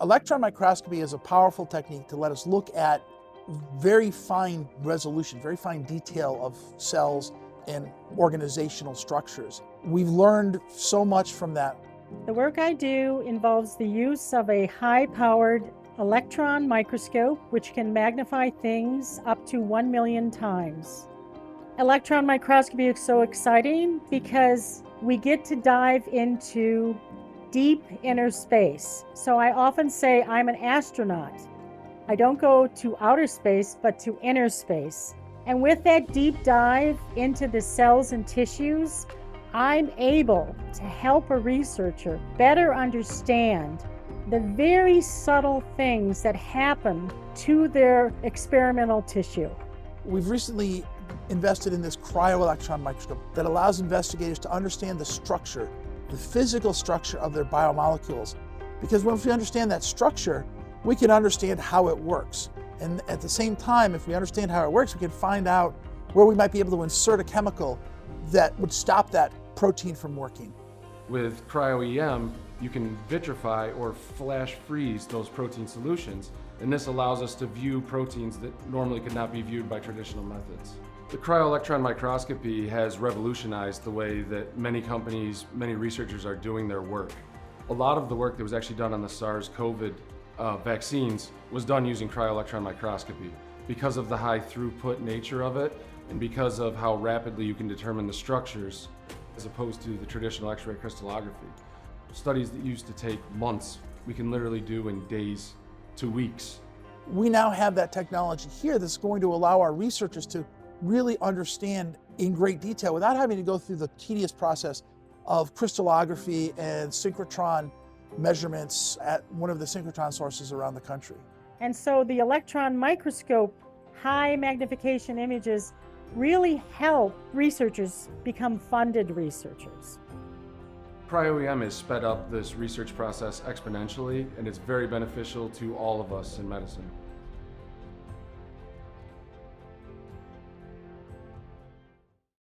Electron microscopy is a powerful technique to let us look at very fine resolution, very fine detail of cells and organizational structures. We've learned so much from that. The work I do involves the use of a high-powered electron microscope, which can magnify things up to 1 million times. Electron microscopy is so exciting because we get to dive into deep inner space. So I often say I'm an astronaut. I don't go to outer space, but to inner space. And with that deep dive into the cells and tissues, I'm able to help a researcher better understand the very subtle things that happen to their experimental tissue. We've recently invested in this cryo-electron microscope that allows investigators to understand the structure, the physical structure of their biomolecules. Because once we understand that structure, we can understand how it works. And at the same time, if we understand how it works, we can find out where we might be able to insert a chemical that would stop that protein from working. With cryo-EM, you can vitrify or flash freeze those protein solutions, and this allows us to view proteins that normally could not be viewed by traditional methods. The cryo-electron microscopy has revolutionized the way that many companies, many researchers are doing their work. A lot of the work that was actually done on the SARS-CoV vaccines was done using cryo-electron microscopy because of the high throughput nature of it and because of how rapidly you can determine the structures as opposed to the traditional X-ray crystallography. Studies that used to take months, we can literally do in days to weeks. We now have that technology here that's going to allow our researchers to really understand in great detail without having to go through the tedious process of crystallography and synchrotron measurements at one of the synchrotron sources around the country. And so the electron microscope, high magnification images, really help researchers become funded researchers. Cryo-EM has sped up this research process exponentially, and it's very beneficial to all of us in medicine.